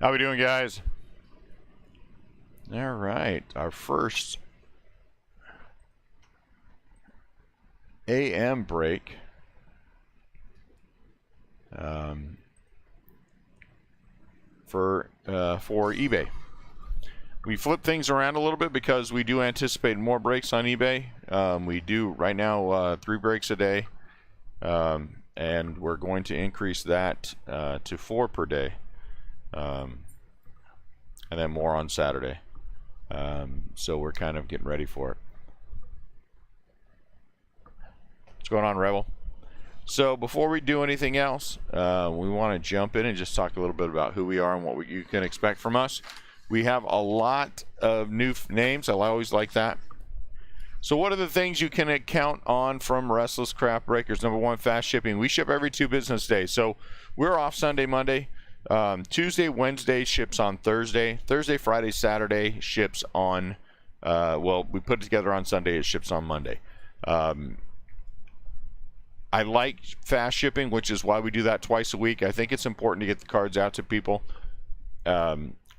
How we doing, guys? All right, our first AM break. For eBay. We flip things around a little bit because we do anticipate more breaks on eBay. We do right now 3 breaks a day, and we're going to increase that to 4 per day, and then more on Saturday. So we're kind of getting ready for it. What's going on, Rebel? So before we do anything else, we want to jump in and just talk a little bit about who we are and what you can expect from us. We have a lot of new names. I always like that. So what are the things you can count on from Restless Craft Breakers? Number 1, fast shipping. We ship every 2 business days. So we're off Sunday, Monday. Tuesday, Wednesday ships on Thursday. Thursday, Friday, Saturday ships on, well, we put it together on Sunday. It ships on Monday. I like fast shipping, which is why we do that twice a week. I think it's important to get the cards out to people.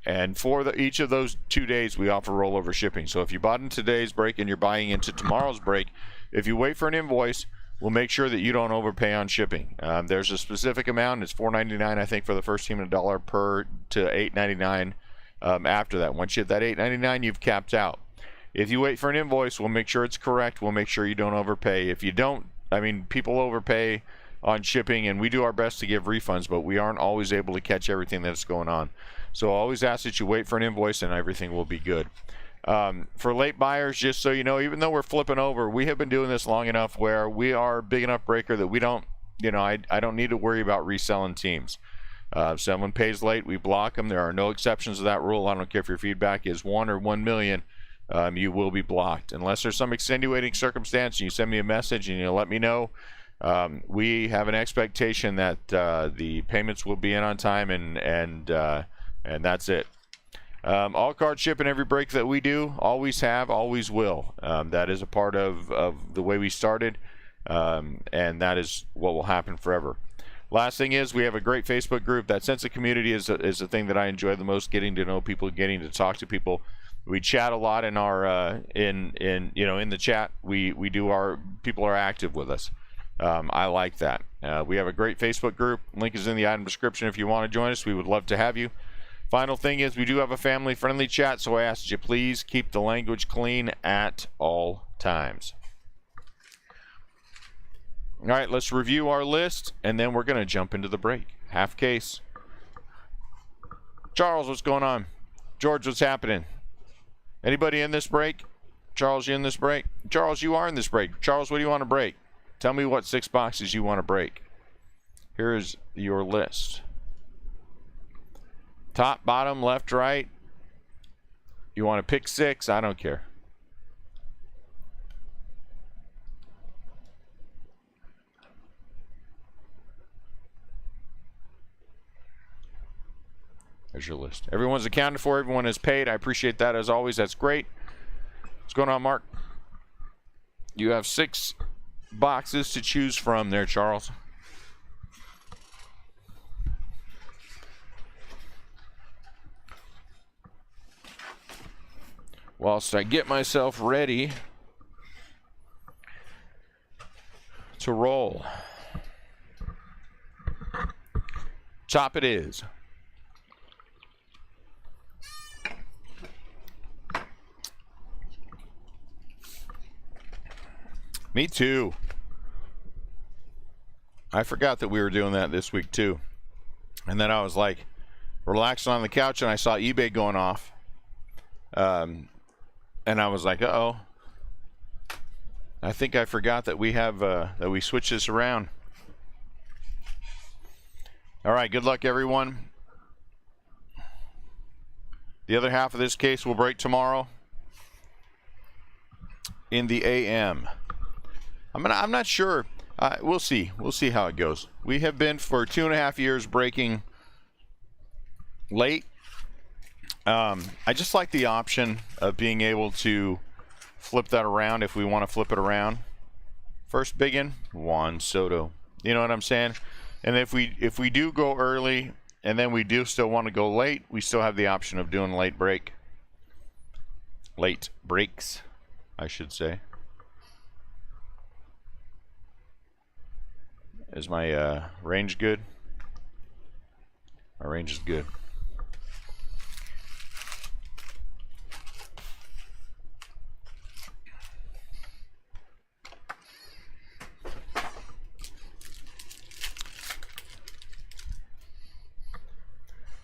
And for each of those 2 days, we offer rollover shipping. So if you bought in today's break and you're buying into tomorrow's break, if you wait for an invoice, we'll make sure that you don't overpay on shipping. There's a specific amount. It's $4.99, I think, for the first team, and $1 per to $8.99 after that. Once you hit that $8.99, you've capped out. If you wait for an invoice, we'll make sure it's correct. We'll make sure you don't overpay. If you don't, I mean, people overpay on shipping, and we do our best to give refunds, but we aren't always able to catch everything that's going on. So I always ask that you wait for an invoice, and everything will be good. For late buyers, just so you know, even though we're flipping over, we have been doing this long enough where we are a big enough breaker that we don't, I don't need to worry about reselling teams. If someone pays late, we block them. There are no exceptions to that rule. I don't care if your feedback is 1 or 1 million. You will be blocked unless there's some extenuating circumstance. You send me a message and you let me know. We have an expectation that the payments will be in on time, and that's it. All card shipping every break that we do, always have, always will. That is a part of the way we started, and that is what will happen forever. Last thing is, we have a great Facebook group. That sense of community is the thing that I enjoy the most, getting to know people, getting to talk to people. We chat a lot in our in the chat. We do people are active with us. I like that. We have a great Facebook group. Link is in the item description if you want to join us. We would love to have you. Final thing is, we do have a family-friendly chat, so I ask that you please keep the language clean at all times. All right, let's review our list, and then we're going to jump into the break. Half case. Charles, what's going on? George, what's happening? Anybody in this break? Charles, you in this break? Charles, you are in this break. Charles, what do you want to break? Tell me what 6 boxes you want to break. Here's your list. Top, bottom, left, right. You want to pick 6? I don't care. There's your list. Everyone's accounted for. Everyone is paid. I appreciate that as always. That's great. What's going on, Mark? You have 6 boxes to choose from there, Charles. Whilst I get myself ready to roll. Top it is. Me too. I forgot that we were doing that this week too. And then I was like relaxing on the couch and I saw eBay going off. And I was like, uh-oh. I think I forgot that we have that we switched this around. All right, good luck everyone. The other half of this case will break tomorrow in the AM. I'm not sure. We'll see. We'll see how it goes. We have been for 2.5 years breaking late. I just like the option of being able to flip that around if we want to flip it around. First biggin, Juan Soto. You know what I'm saying? And if we do go early, and then we do still want to go late, we still have the option of doing late breaks, I should say. Is my range good? My range is good.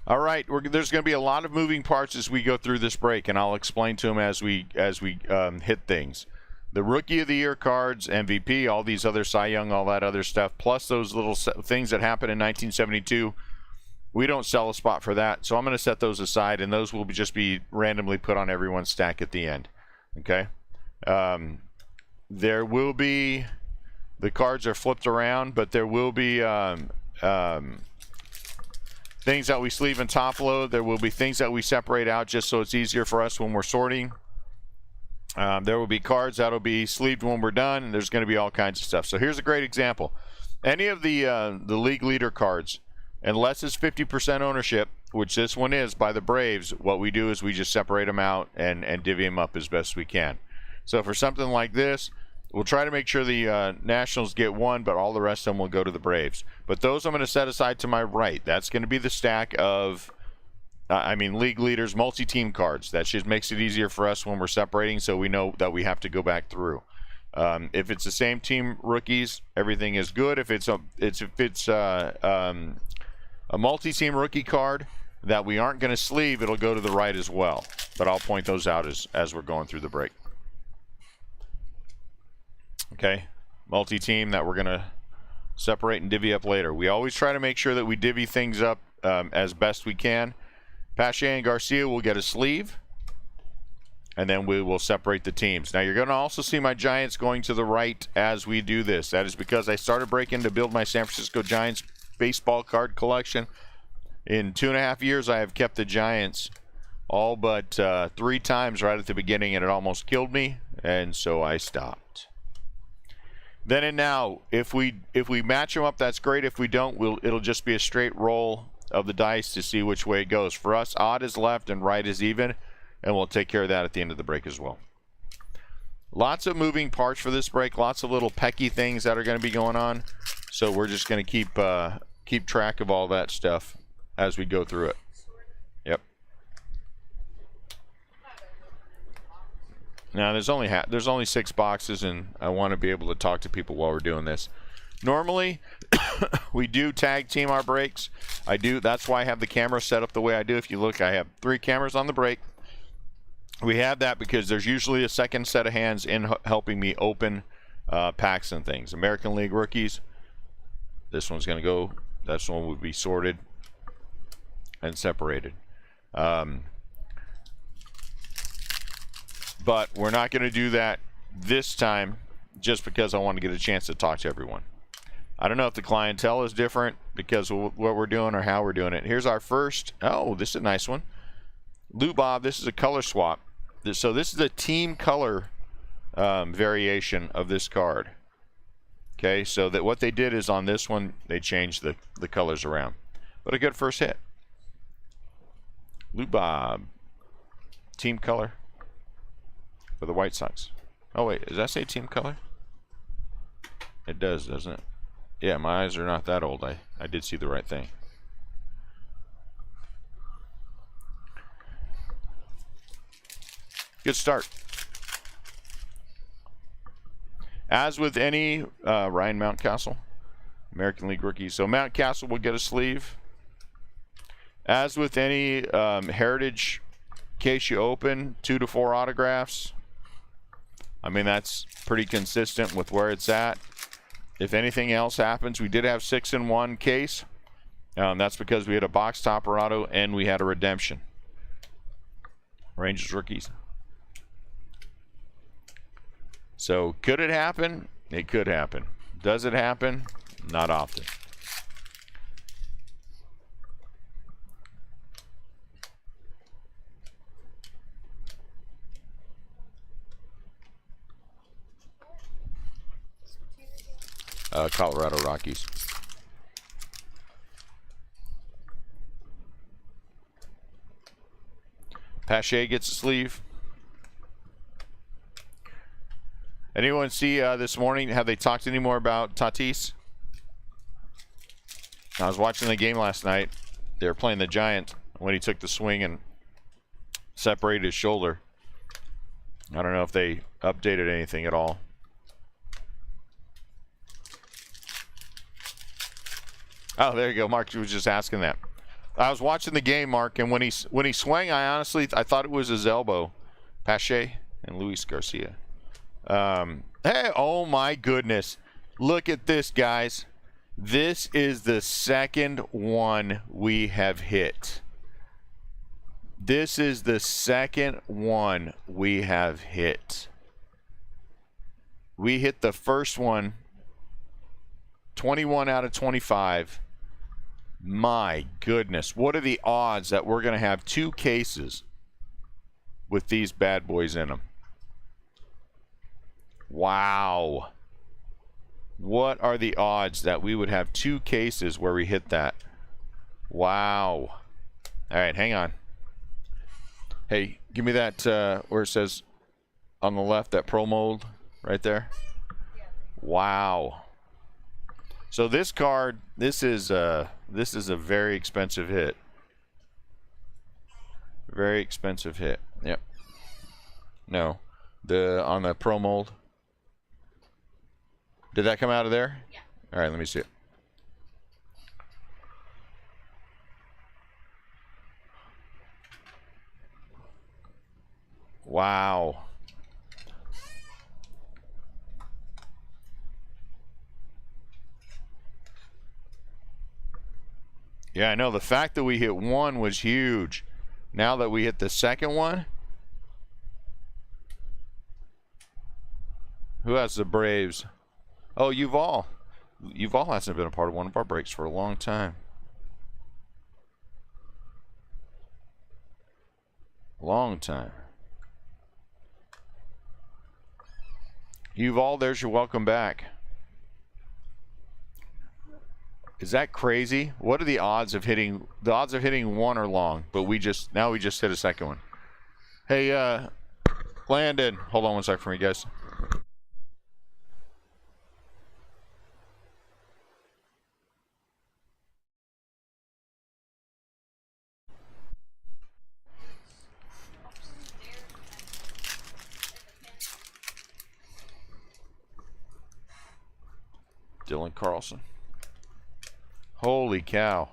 All right, there's going to be a lot of moving parts as we go through this break, and I'll explain to them as we hit things. The Rookie of the Year cards, MVP, all these other Cy Young, all that other stuff, plus those little things that happened in 1972, we don't sell a spot for that, so I'm going to set those aside, and those will just be randomly put on everyone's stack at the end. Okay? There will be, the cards are flipped around, but there will be things that we sleeve and top load. There will be things that we separate out just so it's easier for us when we're sorting. There will be cards that will be sleeved when we're done, and there's going to be all kinds of stuff. So here's a great example. Any of the league leader cards, unless it's 50% ownership, which this one is by the Braves, what we do is we just separate them out and divvy them up as best we can. So for something like this, we'll try to make sure the Nationals get one, but all the rest of them will go to the Braves. But those I'm going to set aside to my right. That's going to be the stack of, league leaders, multi-team cards. That just makes it easier for us when we're separating, so we know that we have to go back through. If it's the same team rookies, everything is good. If it's a multi-team rookie card that we aren't going to sleeve, it'll go to the right as well. But I'll point those out as we're going through the break. Okay, multi-team that we're going to separate and divvy up later. We always try to make sure that we divvy things up as best we can. Pache and Garcia will get a sleeve, and then we will separate the teams. Now, you're going to also see my Giants going to the right as we do this. That is because I started breaking to build my San Francisco Giants baseball card collection. In 2.5 years, I have kept the Giants all but 3 times right at the beginning, and it almost killed me, and so I stopped. Then and now, if we match them up, that's great. If we don't, it'll just be a straight roll of the dice to see which way it goes. For us, odd is left and right is even, and we'll take care of that at the end of the break as well. Lots of moving parts for this break, lots of little pecky things that are going to be going on. So we're just going to keep track of all that stuff as we go through it. Yep. Now there's only 6 boxes, and I want to be able to talk to people while we're doing this. Normally, we do tag team our breaks. That's why I have the camera set up the way I do. If you look, I have 3 cameras on the break. We have that because there's usually a second set of hands in helping me open packs and things. American League rookies. This one's going to go. This one would be sorted and separated. But we're not going to do that this time just because I want to get a chance to talk to everyone. I don't know if the clientele is different because of what we're doing or how we're doing it. Here's our first. Oh, this is a nice one. Lou Bob, this is a color swap. So this is a team color variation of this card. Okay, so that what they did is on this one, they changed the colors around. But a good first hit. Lou Bob, team color for the White Sox. Oh, wait, does that say team color? It does, doesn't it? Yeah, my eyes are not that old. I did see the right thing. Good start. As with any Ryan Mountcastle, American League rookie. So Mountcastle will get a sleeve. As with any Heritage case you open, 2 to 4 autographs. I mean, that's pretty consistent with where it's at. If anything else happens, we did have 6 in 1 case. That's because we had a box topper auto and we had a redemption. Rangers rookies. So could it happen? It could happen. Does it happen? Not often. Colorado Rockies. Pache gets a sleeve. Anyone see this morning, have they talked any more about Tatis? I was watching the game last night. They were playing the Giants when he took the swing and separated his shoulder. I don't know if they updated anything at all. Oh, there you go. Mark was just asking that. I was watching the game, Mark, and when he swung, I thought it was his elbow. Pache and Luis Garcia. Hey, oh my goodness. Look at this, guys. This is the second one we have hit. This is the second one we have hit. We hit the first one 21 out of 25. My goodness. What are the odds that we're going to have 2 cases with these bad boys in them? Wow. What are the odds that we would have 2 cases where we hit that? Wow. All right, hang on. Hey, give me that where it says on the left, that pro mold right there. Wow. So this card, this is a very expensive hit. Very expensive hit. Yep. No. On the pro mold. Did that come out of there? Yeah. All right, let me see it. Wow. Yeah, I know. The fact that we hit one was huge. Now that we hit the second one. Who has the Braves? Oh, Yuval. Yuval hasn't been a part of one of our breaks for a long time. Long time. Yuval, there's your welcome back. Is that crazy? What are the odds of hitting? The odds of hitting one are long, but we just hit a second one. Hey, Landon, hold on one sec for me, guys. Dylan Carlson. Holy cow.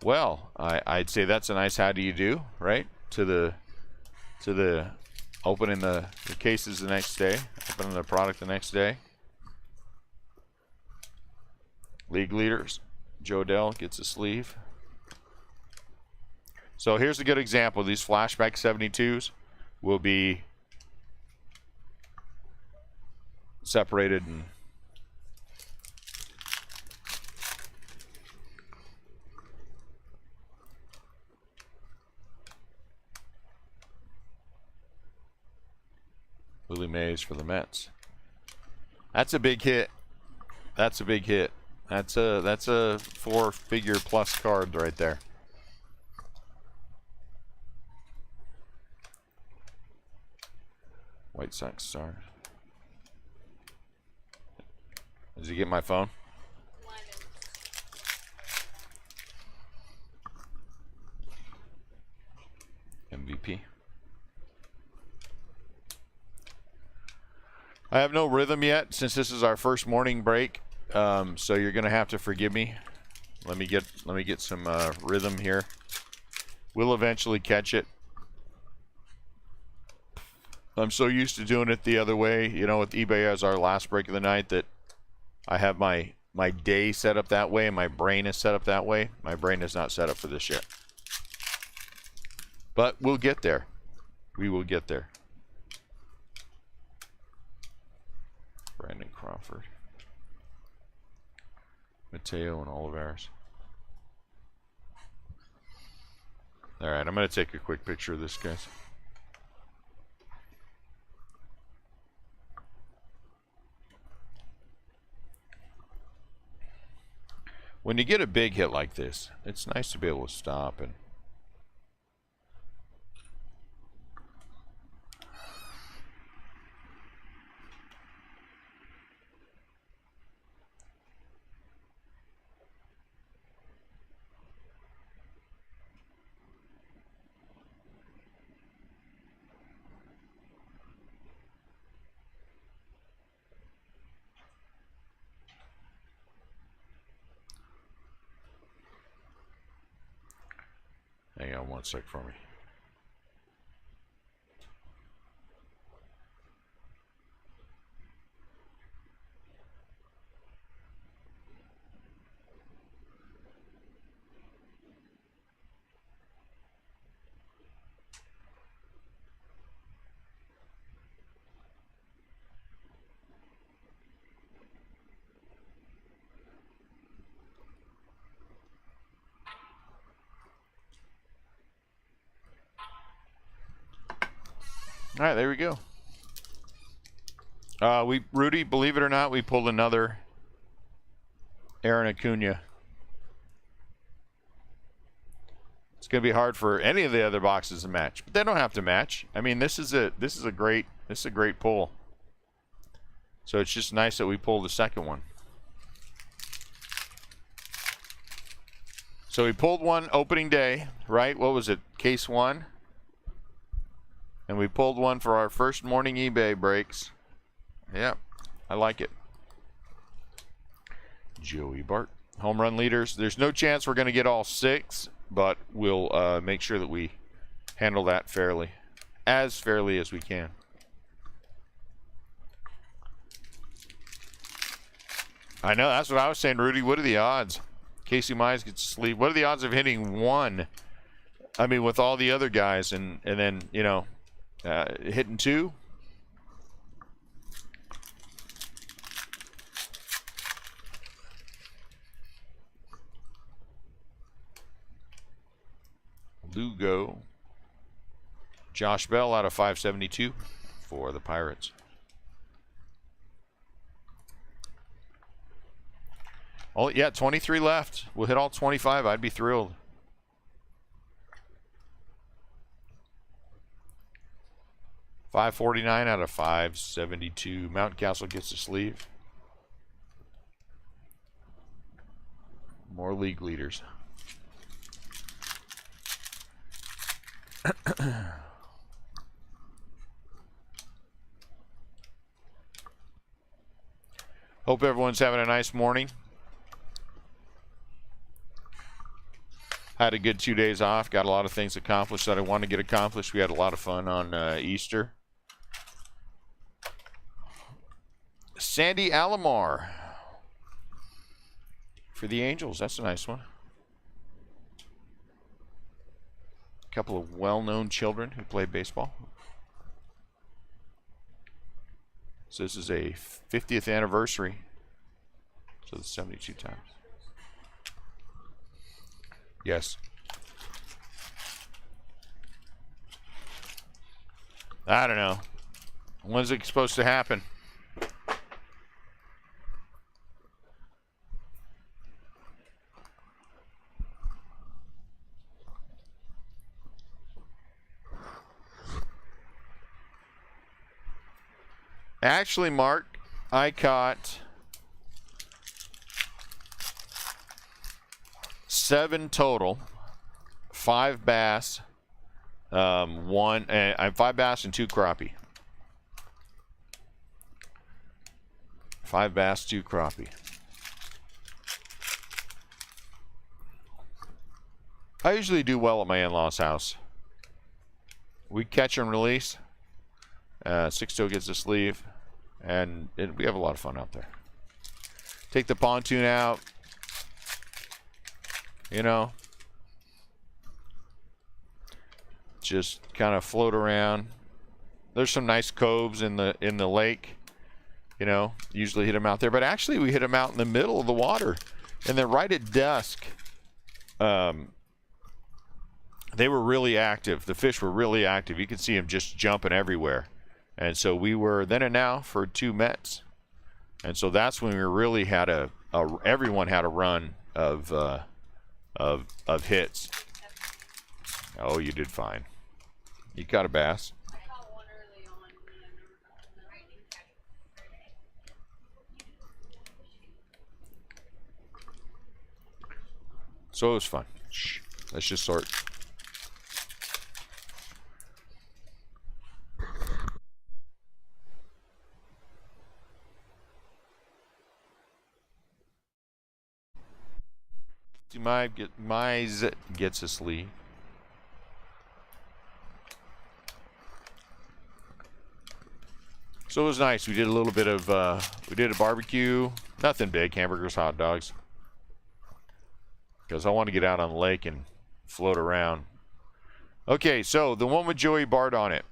Well, I'd say that's a nice how do you do, right? To the opening the cases the next day, opening the product the next day. League leaders. Joe Dell gets a sleeve. So here's a good example. These flashback 72s will be separated and Willie Mays for the Mets. That's a big hit. That's a big hit. That's a 4-figure plus card right there. White Sox star. Did you get my phone? MVP. I have no rhythm yet since this is our first morning break, so you're gonna have to forgive me. Let me get some rhythm here. We'll eventually catch it. I'm so used to doing it the other way, you know, with eBay as our last break of the night, that I have my day set up that way and my brain is set up that way. My brain is not set up for this yet. But we'll get there. We will get there. Brandon Crawford. Mateo and Olivares. Alright, I'm going to take a quick picture of this, guys. When you get a big hit like this, it's nice to be able to stop and Hang on one sec for me. All right, there we go. Rudy, believe it or not, we pulled another Aaron Acuna. It's going to be hard for any of the other boxes to match, but they don't have to match. I mean, this is a great pull. So it's just nice that we pulled the second one. So we pulled one opening day, right? What was it? Case 1. And we pulled one for our first morning eBay breaks. Yep, I like it. Joey Bart. Home run leaders. There's no chance we're going to get all 6, but we'll make sure that we handle that fairly. As fairly as we can. I know, that's what I was saying, Rudy. What are the odds? Casey Mize gets to sleep. What are the odds of hitting 1? I mean, with all the other guys, and then, you know, hitting 2? Lugo. Josh Bell out of 572 for the Pirates. Oh, yeah, 23 left. We'll hit all 25. I'd be thrilled. $549 out of 572. Mountcastle gets the sleeve. More league leaders. Hope everyone's having a nice morning. Had a good 2 days off. Got a lot of things accomplished that I wanted to get accomplished. We had a lot of fun on Easter. Sandy Alomar for the Angels. That's a nice one. A couple of well-known children who play baseball. So this is a 50th anniversary. So it's 72 times. Yes. I don't know. When's it supposed to happen? Actually, Mark, I caught 7 total, 5 bass, 5 bass and 2 crappie. 5 bass, 2 crappie. I usually do well at my in-laws' house. We catch and release. 6-toe gets the sleeve, and we have a lot of fun out there. Take the pontoon out. You know, just kind of float around. There's some nice coves in the lake. You know, usually hit them out there, but actually we hit them out in the middle of the water, and then right at dusk, they were really active. The fish were really active. You could see them just jumping everywhere, and so we were then and now for 2 Mets, and so that's when we really had everyone had a run of hits. Oh, you did fine. You caught a bass. So it was fun. Shh. Let's just sort. Mize gets a sleeve. So it was nice. We did a little bit of, we did a barbecue. Nothing big, hamburgers, hot dogs. Because I want to get out on the lake and float around. Okay, so the one with Joey Bart on it.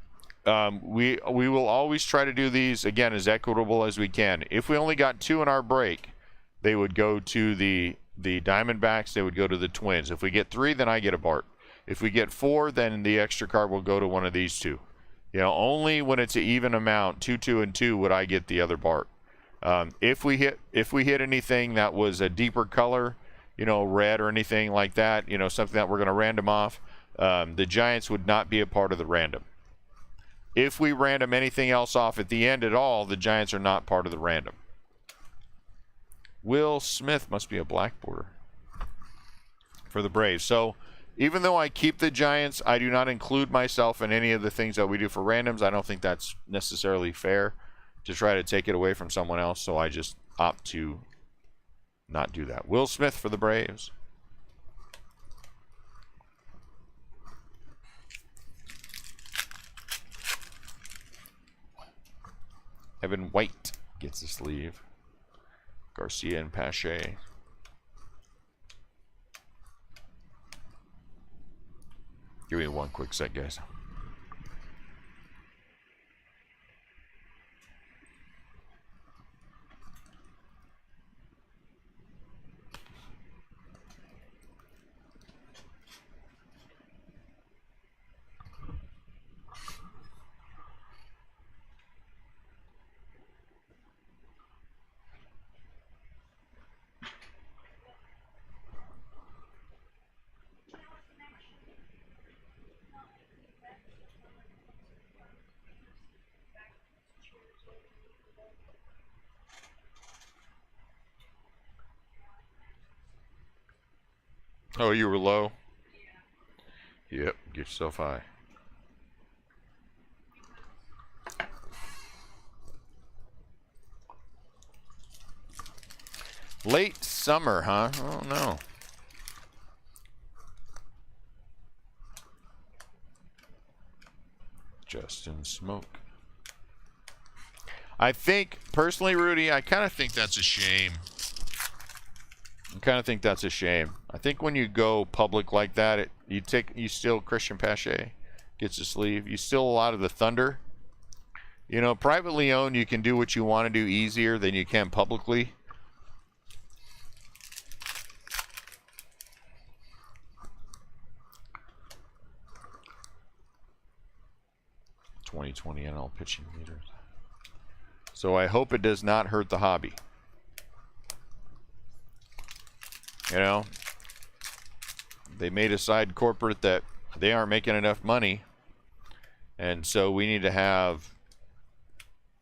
We will always try to do these, again, as equitable as we can. If we only got 2 in our break, they would go to the Diamondbacks. They would go to the Twins. If we get 3, then I get a Bart. If we get 4, then the extra card will go to one of these 2. You know, only when it's an even amount, 2, 2, and 2, would I get the other Bart. If we hit anything that was a deeper color, you know, red or anything like that, you know, something that we're going to random off, the Giants would not be a part of the random. If we random anything else off at the end at all, the Giants are not part of the random. Will Smith must be a black border for the Braves. So even though I keep the Giants, I do not include myself in any of the things that we do for randoms. I don't think that's necessarily fair to try to take it away from someone else, so I just opt to not do that. Will Smith for the Braves. Evan White gets a sleeve. Garcia and Pache. Give me one quick sec, guys. Oh, you were low? Yep, get yourself high. Late summer, huh? Oh, no. Justin Smoke. I think, personally, Rudy, I kind of think that's a shame. I think when you go public like that, you steal Christian Pache, gets a sleeve. You steal a lot of the thunder. You know, privately owned, you can do what you want to do easier than you can publicly. .2020 NL pitching meters. So I hope it does not hurt the hobby. You know, they made a side corporate that they aren't making enough money, and so we need to have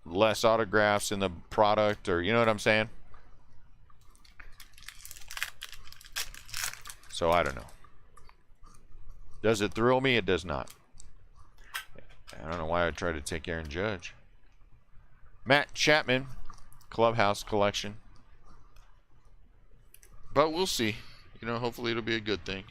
less autographs in the product, or you know what I'm saying? So I don't know. Does it thrill me? It does not. I don't know why I tried to take Aaron Judge. Matt Chapman, Clubhouse Collection. But we'll see. You know, hopefully it'll be a good thing.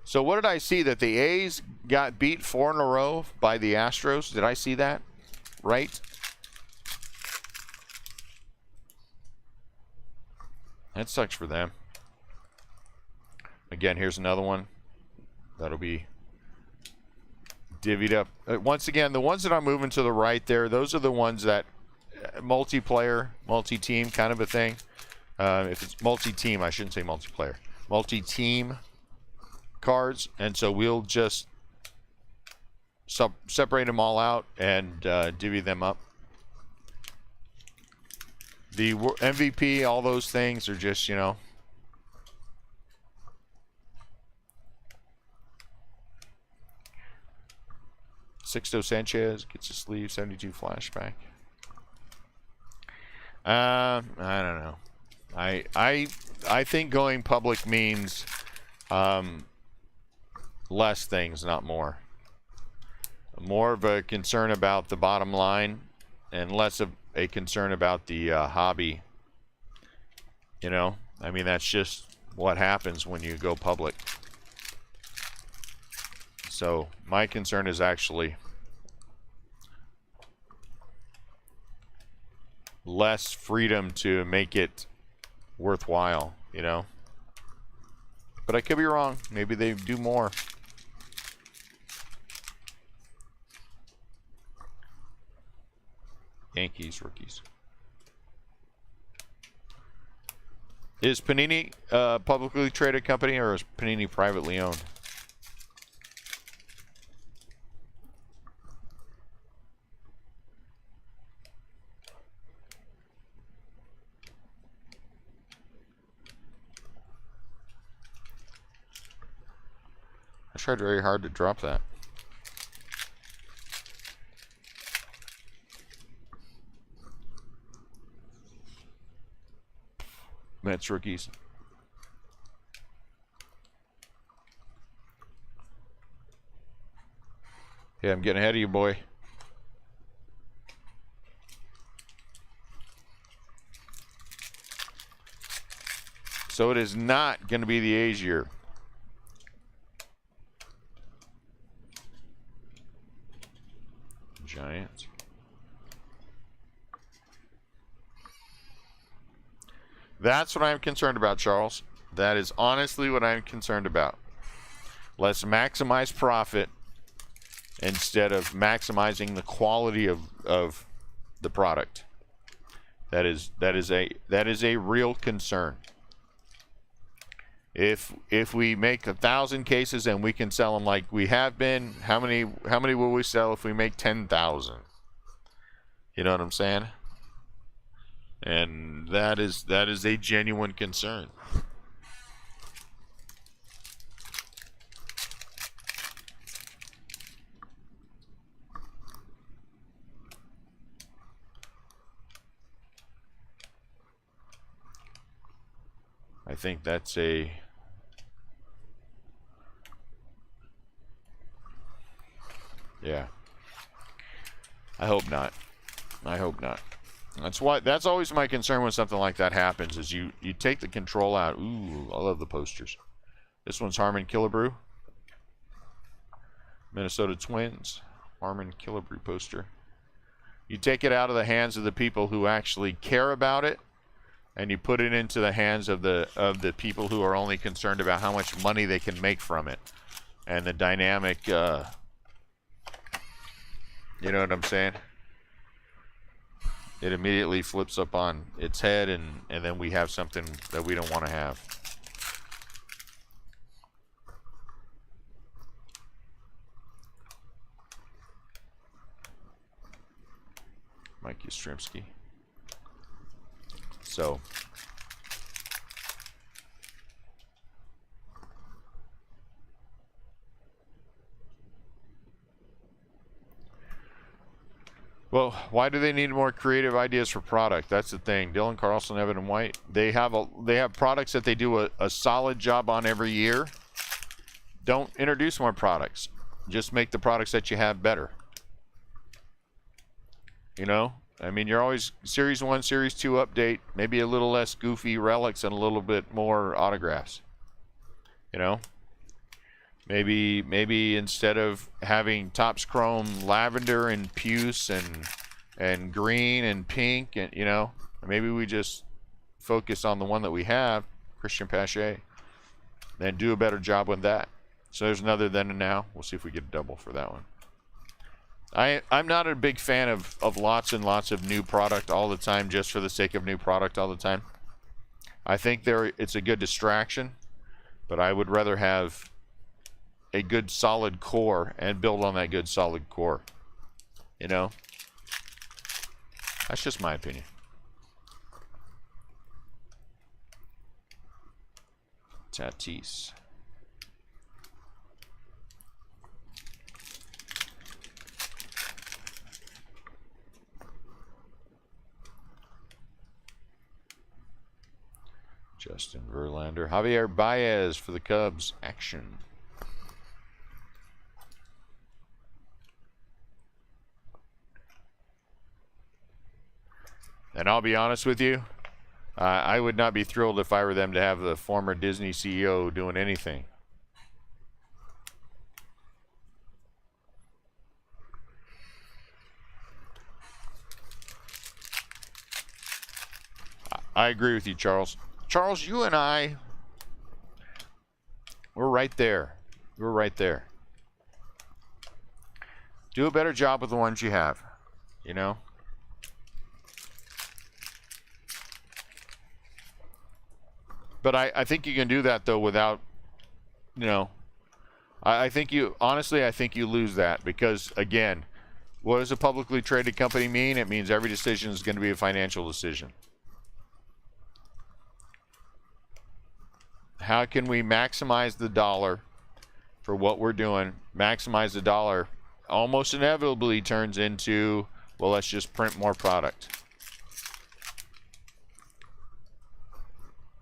So what did I see? That the A's got beat 4 in a row by the Astros. Did I see that? Right? That sucks for them. Again, here's another one. That'll be divvied up. Once again, the ones that I'm moving to the right there, those are the ones that multiplayer, multi-team kind of a thing. If it's multi-team, I shouldn't say multiplayer. Multi-team cards. And so we'll just separate them all out and divvy them up. The MVP, all those things are just, you know, Sixto Sanchez gets a sleeve, 72 flashback. I don't know. I think going public means less things, not more. More of a concern about the bottom line and less of a concern about the hobby You know, I mean, that's just what happens when you go public. So my concern is actually less freedom to make it worthwhile, you know. But I could be wrong. Maybe they do more. Yankees, rookies. Is Panini a publicly traded company, or is Panini privately owned? I tried very hard to drop that. Mets rookies. Yeah, I'm getting ahead of you, boy. So it is not going to be the A's year. Giants. That's what I'm concerned about, Charles. That is honestly what I'm concerned about. Let's maximize profit instead of maximizing the quality of the product. That is a real concern. If we make 1,000 cases and we can sell them like we have been, how many will we sell if we make 10,000? You know what I'm saying? And that is a genuine concern. I think that's a yeah. I hope not. I hope not. That's always my concern when something like that happens, is you take the control out. Ooh, I love the posters. This one's Harmon Killebrew. Minnesota Twins. Harmon Killebrew poster. You take it out of the hands of the people who actually care about it, and you put it into the hands of the people who are only concerned about how much money they can make from it. And the dynamic, you know what I'm saying? It immediately flips up on its head, and then we have something that we don't want to have. Mike Yastrzemski. So well, why do they need more creative ideas for product? That's the thing. Dylan Carlson, Evan and White, they have products that they do a solid job on every year. Don't introduce more products. Just make the products that you have better. You know? I mean, you're always Series 1, Series 2 update, maybe a little less goofy relics and a little bit more autographs. You know? Maybe instead of having Topps Chrome lavender and puce and green and pink, and you know, maybe we just focus on the one that we have, Christian Pache, and do a better job with that. So there's another then and now. We'll see if we get a double for that one. I'm not a big fan of lots and lots of new product all the time just for the sake of new product all the time. I think it's a good distraction, but I would rather have a good solid core and build on that good solid core. You know? That's just my opinion. Tatis. Justin Verlander. Javier Baez for the Cubs. Action. And I'll be honest with you, I would not be thrilled if I were them to have the former Disney CEO doing anything. I agree with you, Charles. Charles, you and I, we're right there. We're right there. Do a better job with the ones you have, you know? But I think you can do that, though, without, you know, I think you, honestly, I think you lose that because, again, what does a publicly traded company mean? It means every decision is going to be a financial decision. How can we maximize the dollar for what we're doing? Maximize the dollar almost inevitably turns into, well, let's just print more product.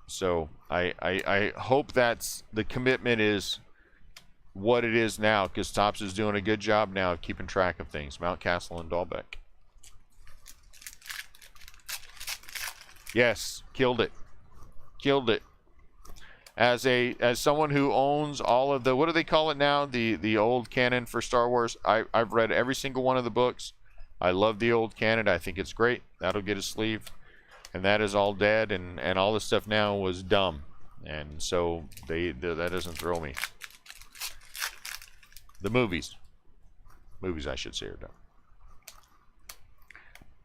So I hope that's the commitment is what it is now, because Topps is doing a good job now of keeping track of things. Mountcastle and Dahlbeck. Yes, killed it. Killed it. As someone who owns all of the, what do they call it now? The old canon for Star Wars. I've read every single one of the books. I love the old canon. I think it's great. That'll get a sleeve. And that is all dead, and all this stuff now was dumb. And so that doesn't thrill me. The movies, I should say, are done.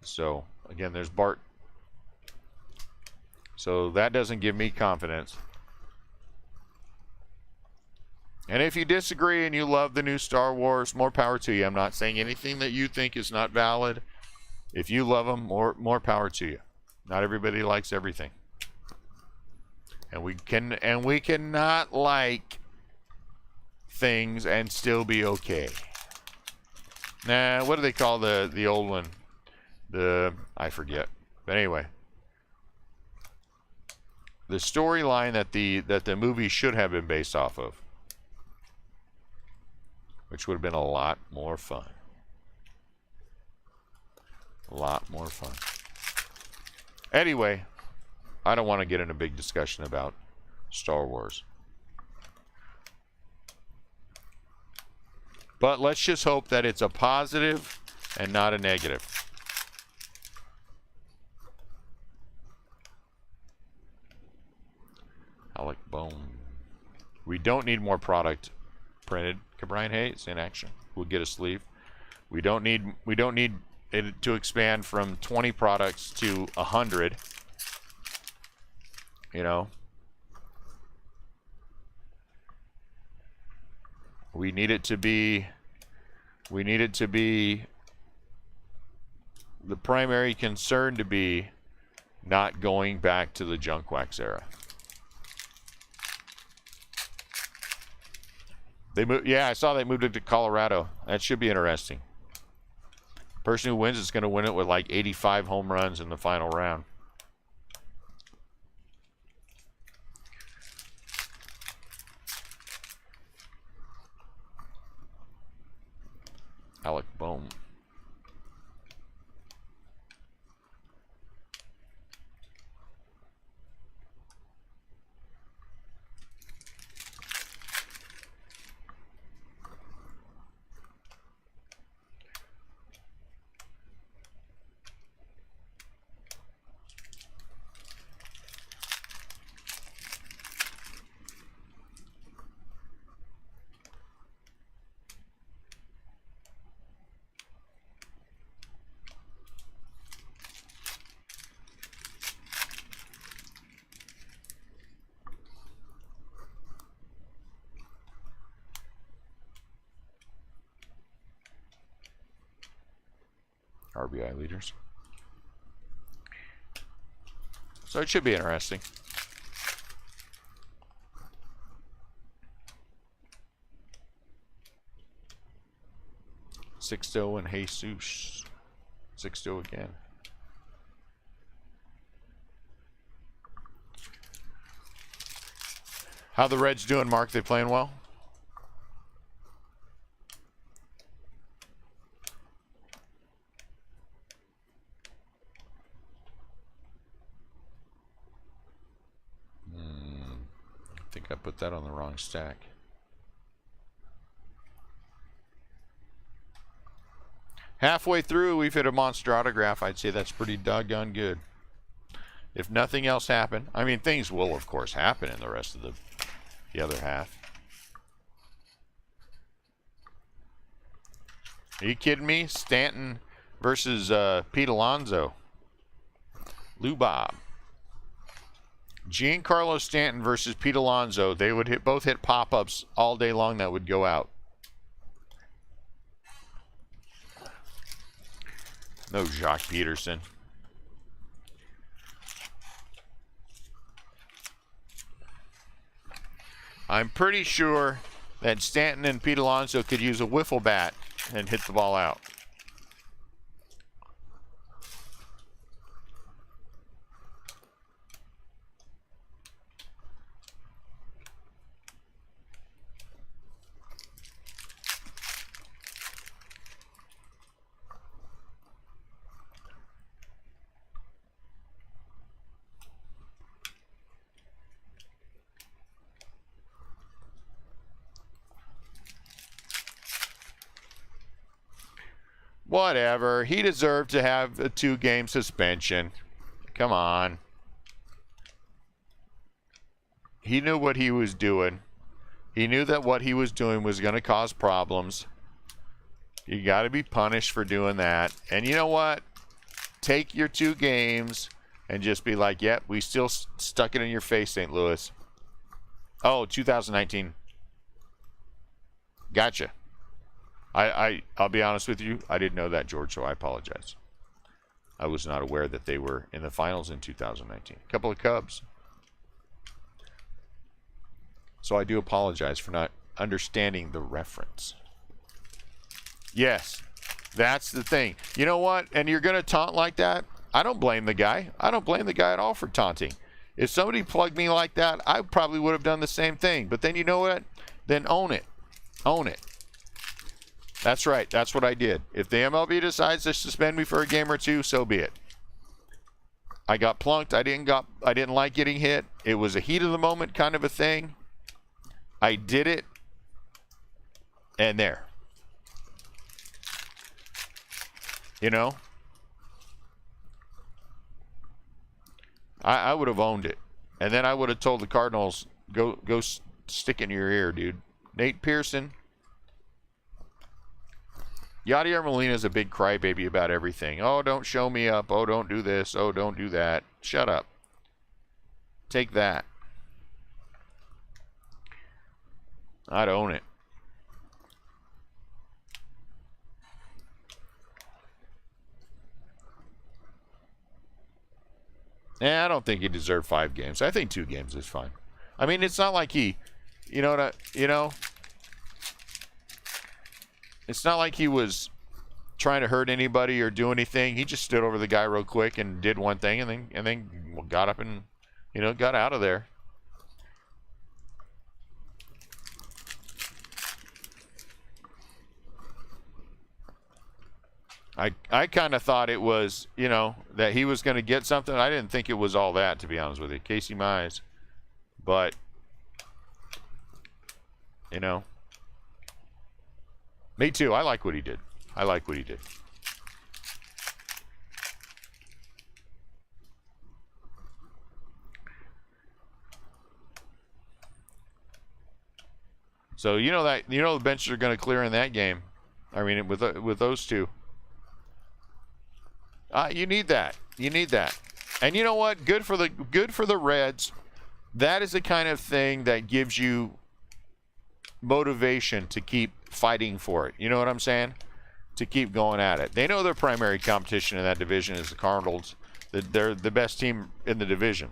So again, there's Bart. So that doesn't give me confidence. And if you disagree and you love the new Star Wars, more power to you. I'm not saying anything that you think is not valid. If you love them, more power to you. Not everybody likes everything. And we cannot like things and still be okay. Nah, what do they call the old one? I forget. But anyway, the storyline that the movie should have been based off of, which would have been a lot more fun. A lot more fun. Anyway, I don't want to get in a big discussion about Star Wars. But let's just hope that it's a positive and not a negative. Alec Bone. We don't need more product printed. Brian Hayes in action. We'll get a sleeve. We don't need it to expand from 20 products to 100. You know. We need it to be the primary concern to be not going back to the junk wax era. Yeah, I saw they moved it to Colorado. That should be interesting. Person who wins is going to win it with like 85 home runs in the final round. Alec Bohm. RBI leaders. So it should be interesting. Sixto and Jesus. Sixto again. How the Reds doing, Mark? They playing well? that on the wrong stack. Halfway through, we've hit a monster autograph. I'd say that's pretty doggone good. If nothing else happened, I mean, things will, of course, happen in the rest of the other half. Are you kidding me? Stanton versus Pete Alonso. Lou Bob. Giancarlo Stanton versus Pete Alonso. They would both hit pop-ups all day long that would go out. No Jock Peterson. I'm pretty sure that Stanton and Pete Alonso could use a wiffle bat and hit the ball out. Whatever. He deserved to have a 2-game suspension. Come on. He knew what he was doing. He knew that what he was doing was going to cause problems. You got to be punished for doing that. And you know what? Take your 2 games and just be like, yep, we still stuck it in your face, St. Louis. Oh, 2019. Gotcha. I'll be honest with you. I didn't know that, George, so I apologize. I was not aware that they were in the finals in 2019. A couple of Cubs. So I do apologize for not understanding the reference. Yes, that's the thing. You know what? And you're going to taunt like that? I don't blame the guy. I don't blame the guy at all for taunting. If somebody plugged me like that, I probably would have done the same thing. But then you know what? Then own it. Own it. That's right. That's what I did. If the MLB decides to suspend me for a game or 2, so be it. I got plunked. I didn't like getting hit. It was a heat of the moment kind of a thing. I did it. And there. You know? I would have owned it. And then I would have told the Cardinals, go stick in your ear, dude. Nate Pearson. Yadier Molina's a big crybaby about everything. Oh, don't show me up. Oh, don't do this. Oh, don't do that. Shut up. Take that. I'd own it. I don't think he deserved 5 games. I think 2 games is fine. I mean, it's not like he, it's not like he was trying to hurt anybody or do anything. He just stood over the guy real quick and did one thing and then got up and, got out of there. I kind of thought it was, that he was going to get something. I didn't think it was all that, to be honest with you. Casey Mize. But, me too. I like what he did. I like what he did. So the benches are going to clear in that game. I mean, with those two. You need that. You need that. And you know what? Good for the Reds. That is the kind of thing that gives you motivation to keep fighting for it. You know what I'm saying? To keep going at it. They know their primary competition in that division is the Cardinals. They're the best team in the division.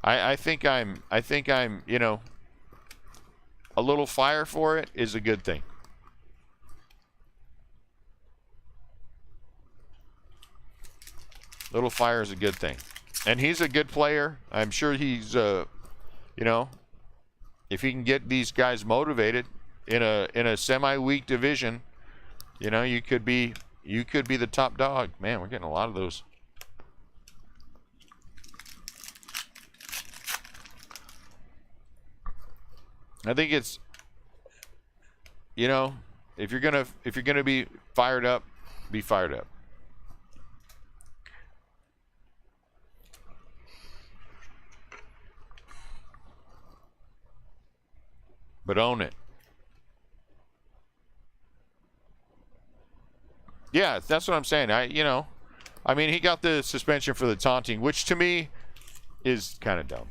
I think I'm a little fire for it is a good thing. Little fire is a good thing. And he's a good player. I'm sure he's if he can get these guys motivated in a semi-weak division, you could be the top dog. Man, we're getting a lot of those. I think it's, you know, if you're gonna be fired up, be fired up. But own it. Yeah, that's what I'm saying. I mean, he got the suspension for the taunting, which to me is kind of dumb.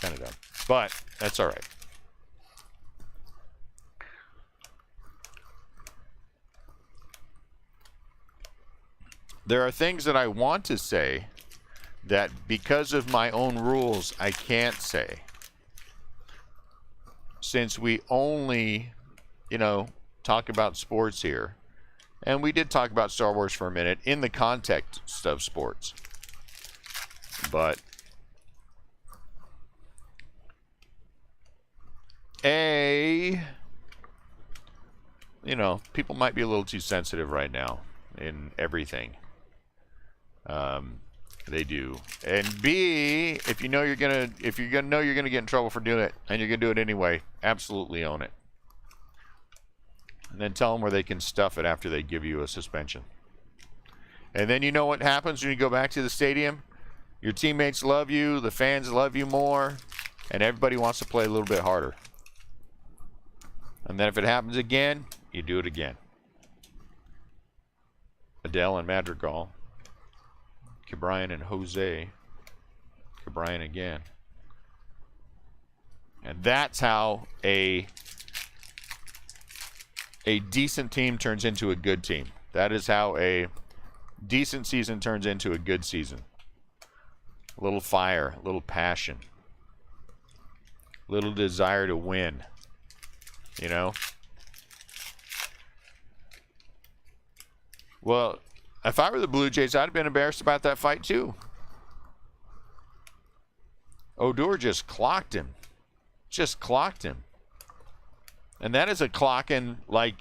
Kind of dumb. But that's all right. There are things that I want to say that because of my own rules, I can't say. Since we only, talk about sports here. And we did talk about Star Wars for a minute in the context of sports. But people might be a little too sensitive right now in everything. They do. And B, if you're gonna get in trouble for doing it, and you're gonna do it anyway, absolutely own it. And then tell them where they can stuff it after they give you a suspension. And then you know what happens when you go back to the stadium? Your teammates love you, the fans love you more, and everybody wants to play a little bit harder. And then if it happens again, you do it again. Adele and Madrigal. Cabrian and Jose. Cabrian again. And that's how a decent team turns into a good team. That is how a decent season turns into a good season. A little fire, a little passion, a little desire to win. Well, if I were the Blue Jays, I'd have been embarrassed about that fight too. Odor just clocked him. And that is a clocking like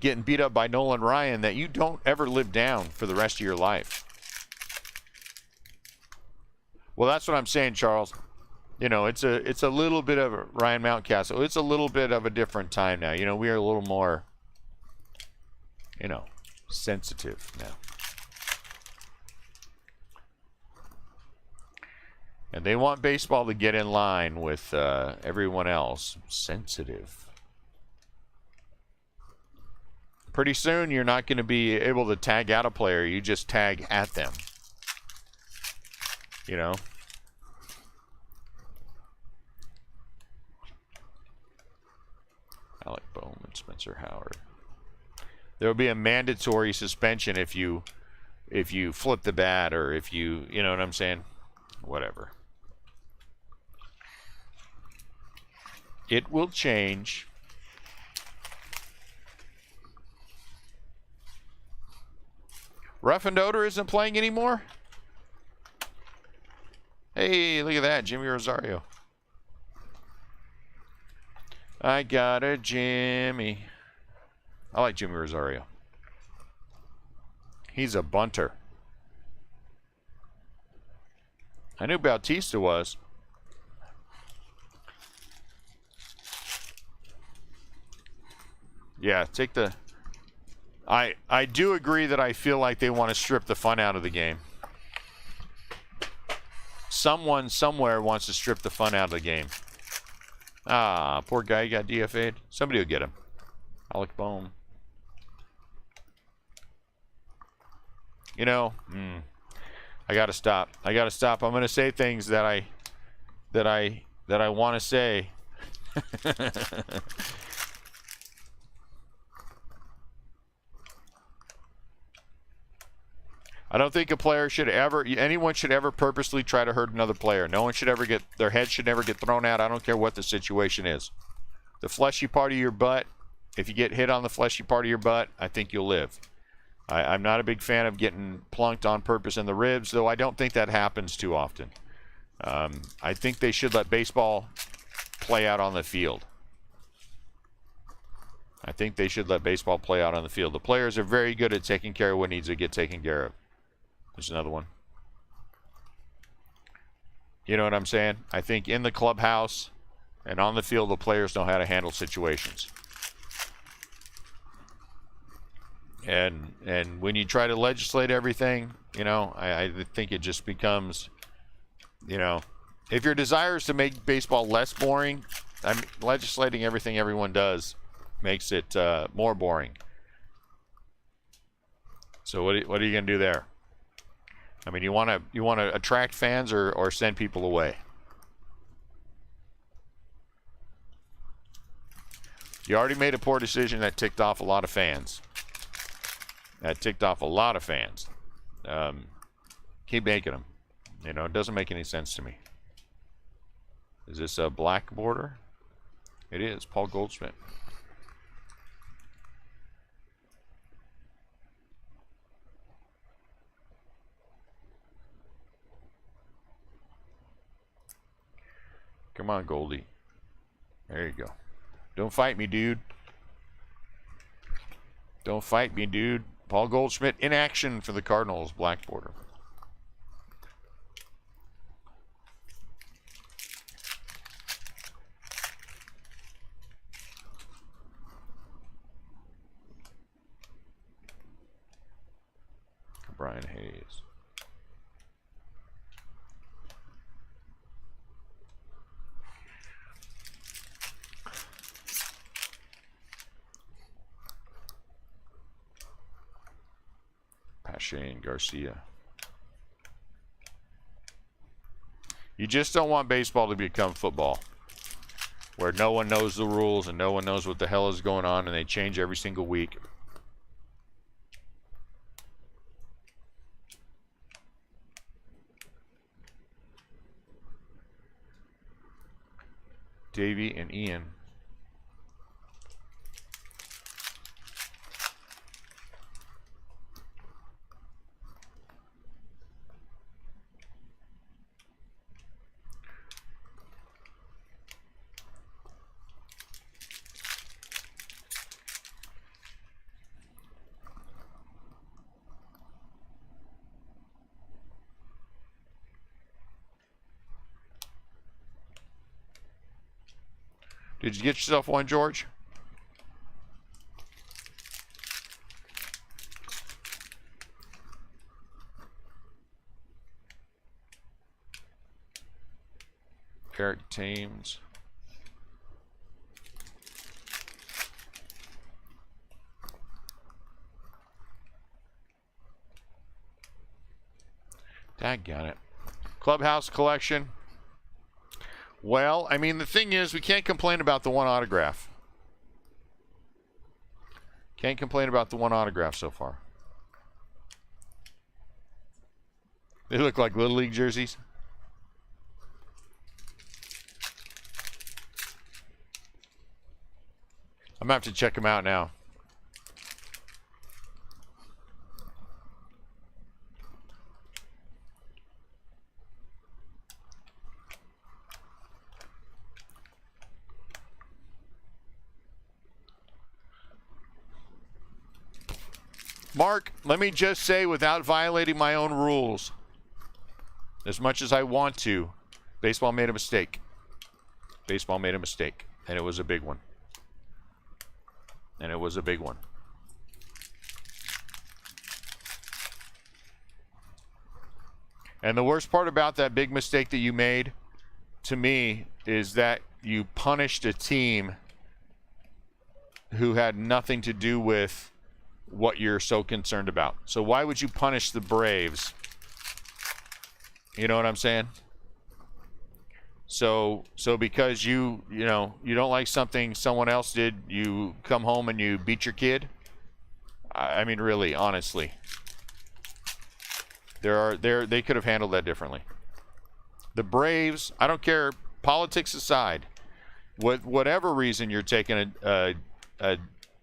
getting beat up by Nolan Ryan that you don't ever live down for the rest of your life. Well, that's what I'm saying, Charles. It's a little bit of Ryan Mountcastle. It's a little bit of a different time now. We are a little more, sensitive now. And they want baseball to get in line with everyone else. Sensitive. Pretty soon, you're not going to be able to tag out a player. You just tag at them. Alec Bowman, Spencer Howard. There will be a mandatory suspension if you flip the bat or if you know what I'm saying? Whatever. It will change. Ruff and Odor isn't playing anymore? Hey, look at that, Jimmy Rosario. I got a Jimmy. I like Jimmy Rosario. He's a bunter. I knew Bautista was. Yeah, take the... I do agree that I feel like they want to strip the fun out of the game. Someone somewhere wants to strip the fun out of the game. Ah, poor guy, he got DFA'd. Somebody will get him. Alec Bohm. I gotta stop. I'm gonna say things that I want to say. I don't think anyone should ever purposely try to hurt another player. No one should ever their head should never get thrown out. I don't care what the situation is. The fleshy part of your butt, if you get hit on the fleshy part of your butt, I think you'll live. I'm not a big fan of getting plunked on purpose in the ribs, though I don't think that happens too often. I think they should let baseball play out on the field. The players are very good at taking care of what needs to get taken care of. There's another one. You know what I'm saying? I think in the clubhouse, And on the field, the players know how to handle situations. And when you try to legislate everything, you know, I think it just becomes, you know, if your desire is to make baseball less boring, I mean, legislating everything everyone does makes it more boring. So what are you going to do there? I mean, you want to attract fans or send people away? You already made a poor decision that ticked off a lot of fans. Keep making them. You know, it doesn't make any sense to me. Is this a black border? It is. Paul Goldschmidt. Come on, Goldie. There you go. Don't fight me, dude. Don't fight me, dude. Paul Goldschmidt in action for the Cardinals, black border. Brian Hayes. Pache and Garcia. You just don't want baseball to become football, where no one knows the rules and no one knows what the hell is going on, and they change every single week. Davey and Ian. Did you get yourself one, George? Eric Thames. Daggone it. Clubhouse collection. Well, I mean, the thing is, we can't complain about the one autograph. Can't complain about the one autograph so far. They look like Little League jerseys. I'm going to have to check them out now. Mark, let me just say, without violating my own rules, as much as I want to, baseball made a mistake. Baseball made a mistake, and it was a big one. And it was a big one. And the worst part about that big mistake that you made, to me, is that you punished a team who had nothing to do with what you're so concerned about. So why would you punish the Braves? You know what I'm saying? So because you don't like something someone else did, you come home and you beat your kid? I mean, really, honestly. They could have handled that differently. The Braves, I don't care, politics aside, whatever reason you're taking a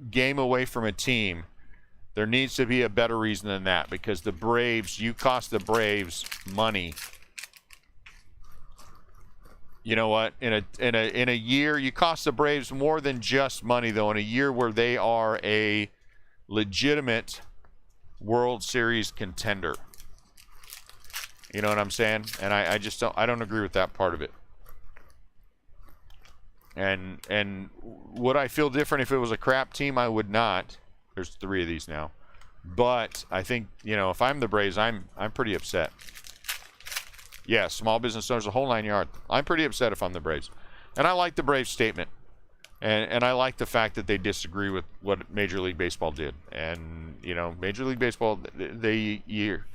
game away from a team, there needs to be a better reason than that, because the Braves, you cost the Braves money. You know what? In a year, you cost the Braves more than just money, though. In a year where they are a legitimate World Series contender. You know what I'm saying? And I just don't agree with that part of it. And would I feel different if it was a crap team? I would not. There's 3 of these now. But I think, if I'm the Braves, I'm pretty upset. Yeah, small business owners, the whole 9 yards. I'm pretty upset if I'm the Braves. And I like the Braves statement. And I like the fact that they disagree with what Major League Baseball did. And, Major League Baseball, you're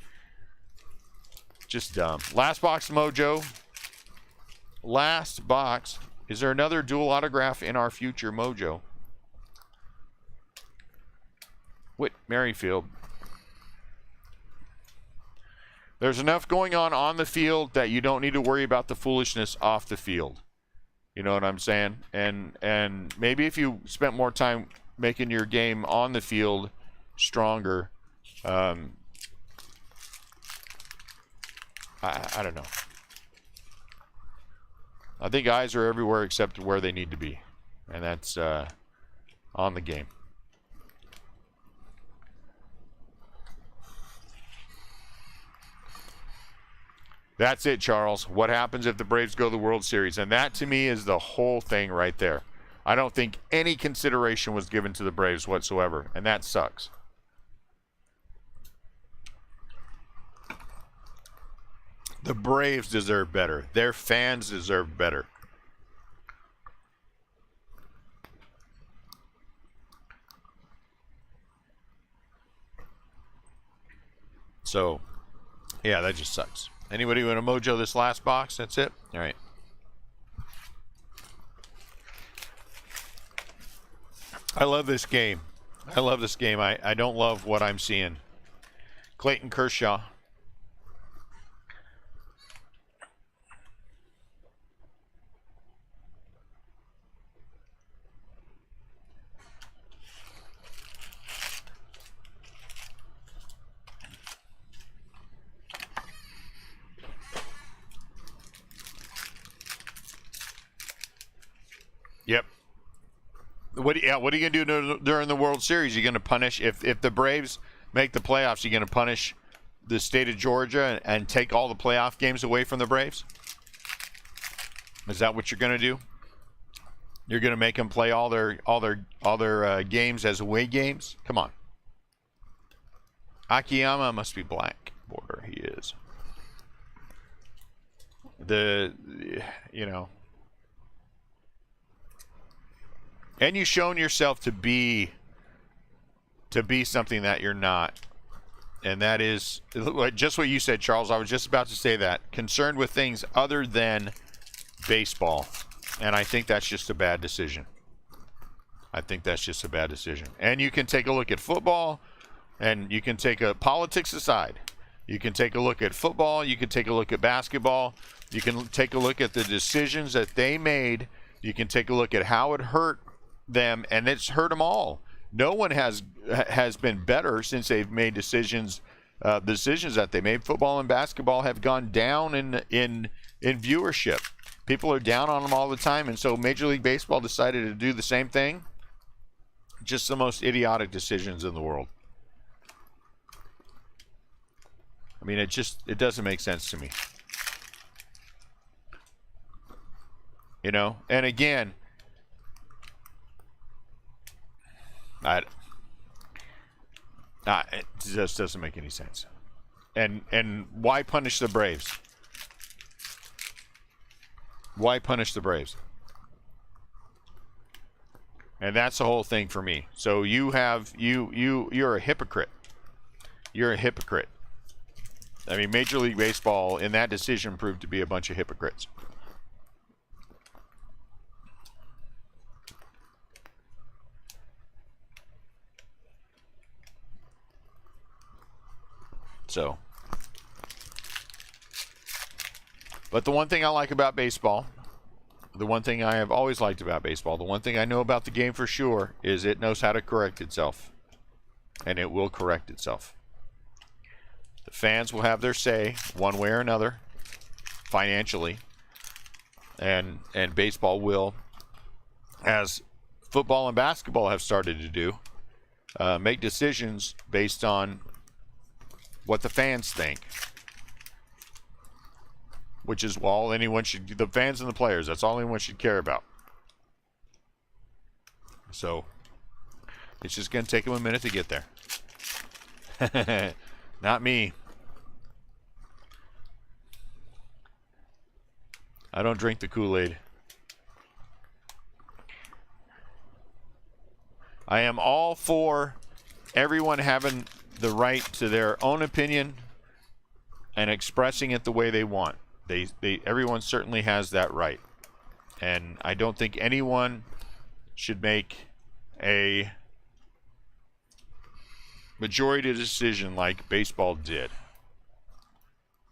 just dumb. Last box, Mojo. Last box. Is there another dual autograph in our future, Mojo? Whit Merrifield. There's enough going on the field that you don't need to worry about the foolishness off the field. You know what I'm saying? And maybe if you spent more time making your game on the field stronger, I don't know. I think eyes are everywhere except where they need to be, and that's on the game. That's it, Charles. What happens if the Braves go to the World Series? And that, to me, is the whole thing right there. I don't think any consideration was given to the Braves whatsoever, and that sucks. The Braves deserve better. Their fans deserve better. So, yeah, that just sucks. Anybody want to Mojo this last box? That's it? All right. I love this game. I love this game. I don't love what I'm seeing. Clayton Kershaw. Yep. What are you going to do during the World Series? You're going to punish, if the Braves make the playoffs, you're going to punish the state of Georgia and take all the playoff games away from the Braves? Is that what you're going to do? You're going to make them play all their games as away games? Come on. Akiyama must be black border. He is. And you've shown yourself to be something that you're not. And that is just what you said, Charles. I was just about to say that. Concerned with things other than baseball. And I think that's just a bad decision. And you can take a look at football, and you can take politics aside. You can take a look at football. You can take a look at basketball. You can take a look at the decisions that they made. You can take a look at how it hurt them, and it's hurt them all. No one has been better since they've made decisions. The decisions that they made, football and basketball, have gone down in viewership. People are down on them all the time, and so Major League Baseball decided to do the same thing. Just the most idiotic decisions in the world. I mean, it doesn't make sense to me. And again, it just doesn't make any sense. And why punish the Braves? Why punish the Braves? And that's the whole thing for me. So you're a hypocrite. You're a hypocrite. I mean, Major League Baseball in that decision proved to be a bunch of hypocrites. So, but the one thing I like about baseball, the one thing I have always liked about baseball, the one thing I know about the game for sure is it knows how to correct itself, and it will correct itself. The fans will have their say one way or another financially, and baseball will, as football and basketball have started to do, make decisions based on what the fans think, which is all anyone should, the fans and the players, that's all anyone should care about. So it's just going to take them a minute to get there. Not me. I don't drink the Kool-Aid. I am all for everyone having the right to their own opinion and expressing it the way they want. Everyone certainly has that right. And I don't think anyone should make a majority decision like baseball did.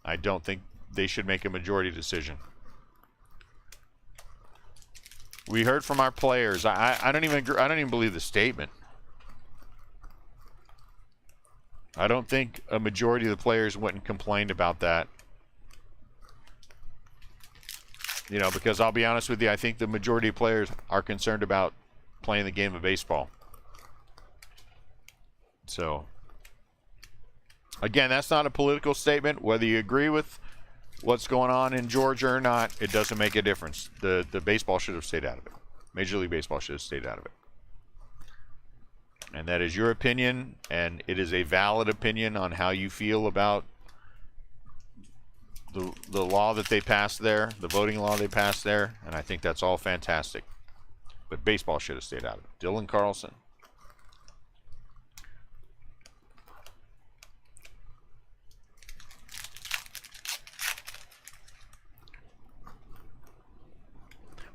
I don't think they should make a majority decision. We heard from our players. I don't even believe the statement. I don't think a majority of the players went and complained about that. You know, because I'll be honest with you, I think the majority of players are concerned about playing the game of baseball. So, again, that's not a political statement. Whether you agree with what's going on in Georgia or not, it doesn't make a difference. The baseball should have stayed out of it. Major League Baseball should have stayed out of it. And that is your opinion, and it is a valid opinion on how you feel about the law that they passed there, the voting law they passed there, and I think that's all fantastic. But baseball should have stayed out of it. Dylan Carlson.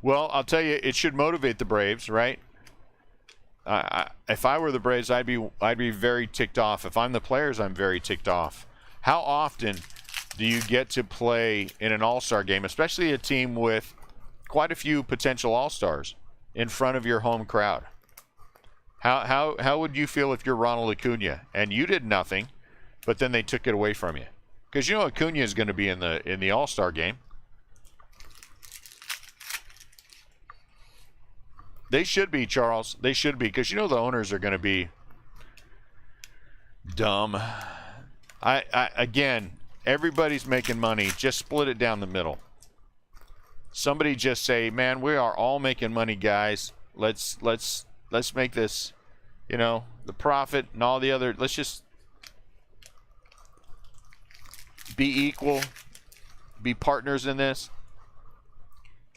Well, I'll tell you, it should motivate the Braves, right? If I were the Braves, I'd be very ticked off. If I'm the players, I'm very ticked off. How often do you get to play in an all-star game, especially a team with quite a few potential all-stars, in front of your home crowd? How would you feel if you're Ronald Acuna and you did nothing, but then they took it away from you? Because you know Acuna is going to be in the all-star game. They should be, Charles. They should be, because you know the owners are going to be dumb. Again, everybody's making money. Just split it down the middle. Somebody just say, man, we are all making money, guys. Let's make this, you know, the profit and all the other. Let's just be equal, be partners in this,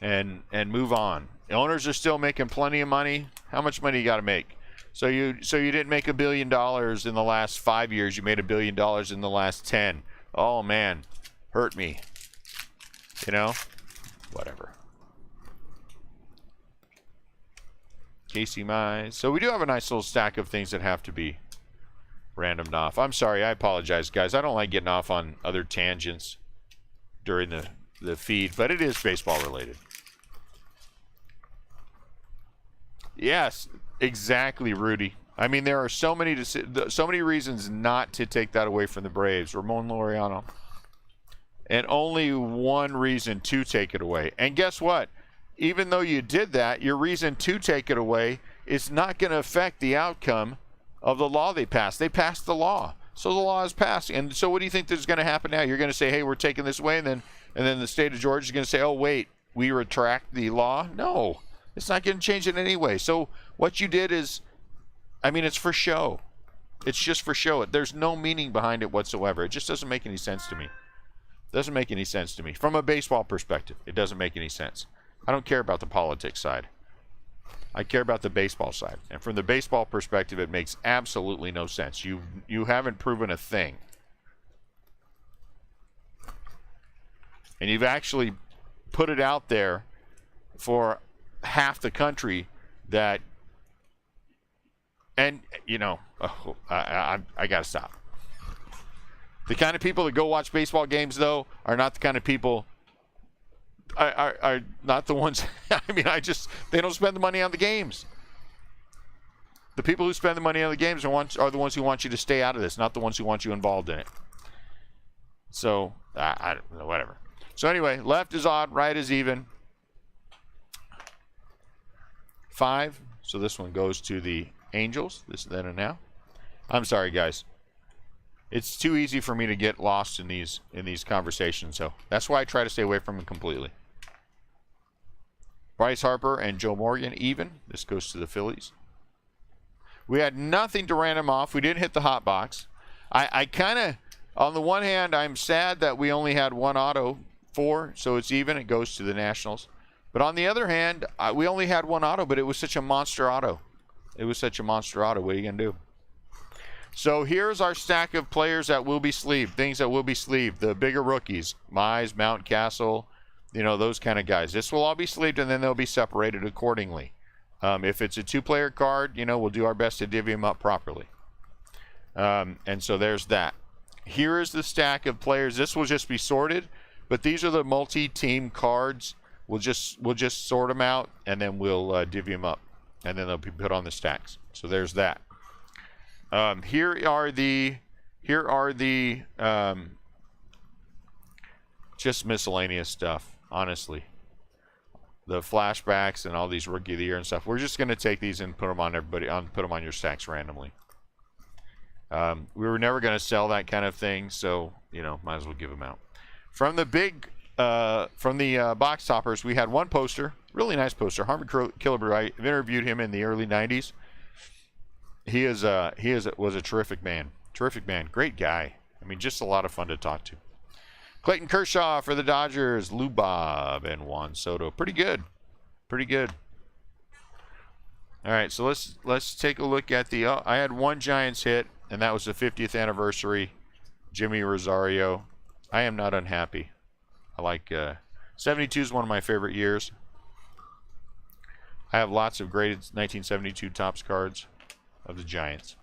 and move on. The owners are still making plenty of money. How much money you got to make? So you didn't make $1 billion in the last 5 years. You made $1 billion in the last 10. Oh man, hurt me. You know, whatever. Casey Mize. So we do have a nice little stack of things that have to be randomed off. I'm sorry, I apologize, guys. I don't like getting off on other tangents during the feed, but it is baseball related. Yes, exactly, Rudy. I mean, there are so many reasons not to take that away from the Braves. Ramon Laureano. And only one reason to take it away. And guess what? Even though you did that, your reason to take it away is not going to affect the outcome of the law they passed. They passed the law. So the law is passed. And so what do you think is going to happen now? You're going to say, hey, we're taking this away, and then the state of Georgia is going to say, oh, wait, we retract the law? No. It's not going to change it anyway. So what you did is, I mean, it's for show. It's just for show. There's no meaning behind it whatsoever. It just doesn't make any sense to me. It doesn't make any sense to me. From a baseball perspective, it doesn't make any sense. I don't care about the politics side. I care about the baseball side. And from the baseball perspective, it makes absolutely no sense. You haven't proven a thing. And you've actually put it out there for half the country that, and you know, I gotta stop. The kind of people that go watch baseball games, though, are not the kind of people, are not the ones, I mean, they don't spend the money on the games. The people who spend the money on the games are the ones who want you to stay out of this, not the ones who want you involved in it. So, I don't know, whatever. So anyway, left is odd, right is even. 5. So this one goes to the Angels. This then and now. I'm sorry, guys. It's too easy for me to get lost in these conversations. So that's why I try to stay away from them completely. Bryce Harper and Joe Morgan, even. This goes to the Phillies. We had nothing to random off. We didn't hit the hot box. I kind of, on the one hand, I'm sad that we only had one auto, 4, so it's even. It goes to the Nationals. But on the other hand, we only had one auto, but it was such a monster auto. It was such a monster auto. What are you going to do? So here's our stack of players that will be sleeved, things that will be sleeved. The bigger rookies, Mize, Mountcastle, you know, those kind of guys. This will all be sleeved, and then they'll be separated accordingly. If it's a 2-player card, you know, we'll do our best to divvy them up properly. And so there's that. Here is the stack of players. This will just be sorted, but these are the multi-team cards. We'll just sort them out, and then we'll divvy them up, and then they'll be put on the stacks. So there's that. Here are the just miscellaneous stuff, honestly. The flashbacks and all these Rookie of the Year and stuff. We're just going to take these and put them on everybody, put them on your stacks randomly. We were never going to sell that kind of thing, so you know, might as well give them out. From the box toppers, we had one poster, really nice poster. Harvard Killebrew. I've interviewed him in the early '90s. He was a terrific man, great guy. I mean, just a lot of fun to talk to. Clayton Kershaw for the Dodgers, Lou Bob, and Juan Soto. Pretty good. All right, so let's take a look at the. I had one Giants hit, and that was the 50th anniversary. Jimmy Rosario. I am not unhappy. I like 72 is one of my favorite years. I have lots of graded 1972 Topps cards of the Giants,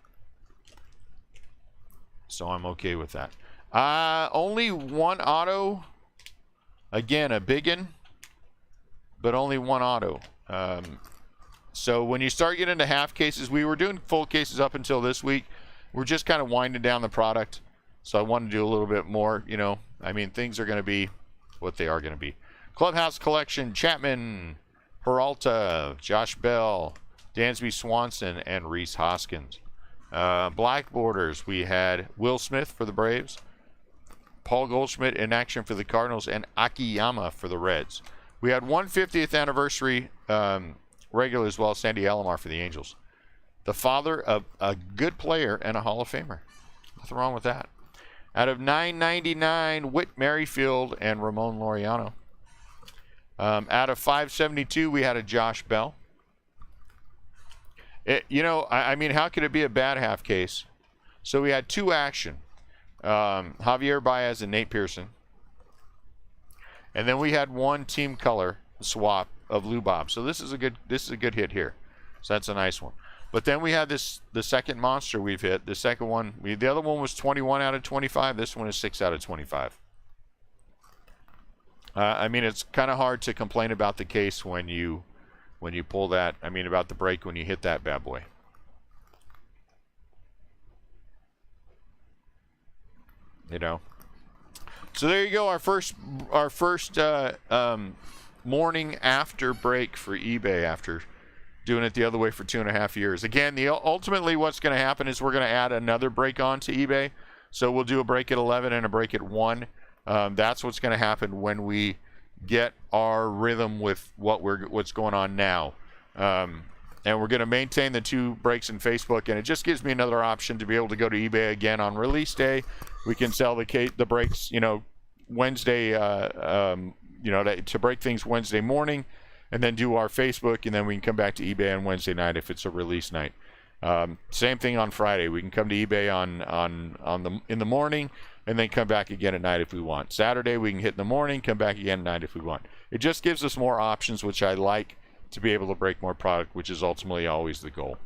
so I'm okay with that. Only one auto. Again, a biggin, but only one auto. So when you start getting into half cases, we were doing full cases up until this week. We're just kind of winding down the product. So I wanted to do a little bit more, you know. I mean, things are going to be what they are going to be. Clubhouse Collection, Chapman, Peralta, Josh Bell, Dansby Swanson, and Rhys Hoskins. Black borders, we had Will Smith for the Braves, Paul Goldschmidt in action for the Cardinals, and Akiyama for the Reds. We had 150th anniversary regular as well, Sandy Alomar for the Angels. The father of a good player and a Hall of Famer. Nothing wrong with that. Out of 999, Whit Merrifield and Ramon Laureano. Out of 572, we had a Josh Bell. You know, I mean, how could it be a bad half case? So we had 2 action. Javier Baez and Nate Pearson. And then we had 1 team color swap of Lou Bob. So this is a good hit here. So that's a nice one. But then we had the second monster we've hit. The second one, the other one was 21 out of 25. This one is 6 out of 25. I mean, it's kind of hard to complain about the case when you pull that. I mean, about the break when you hit that bad boy. You know. So there you go. Our first morning after break for eBay after doing it the other way for 2.5 years. Again, ultimately what's going to happen is we're going to add another break on to eBay. So we'll do a break at 11 and a break at 1. That's what's going to happen when we get our rhythm with what's going on now. And we're going to maintain the 2 breaks in Facebook, and it just gives me another option to be able to go to eBay again on release day. We can sell the breaks, you know, Wednesday, you know, to break things Wednesday morning, and then do our Facebook, and then we can come back to eBay on Wednesday night if it's a release night. Same thing on Friday. We can come to eBay in the morning, and then come back again at night if we want. Saturday we can hit in the morning, come back again at night if we want. It just gives us more options, which I like, to be able to break more product, which is ultimately always the goal.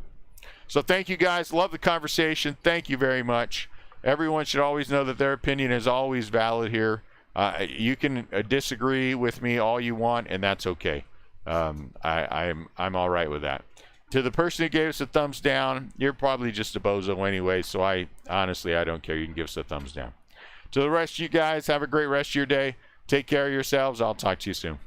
So thank you guys. Love the conversation. Thank you very much. Everyone should always know that their opinion is always valid here. You can disagree with me all you want, and that's okay. I'm all right with that. To the person who gave us a thumbs down, you're probably just a bozo anyway, so I don't care. You can give us a thumbs down. To the rest of you guys, have a great rest of your day. Take care of yourselves. I'll talk to you soon.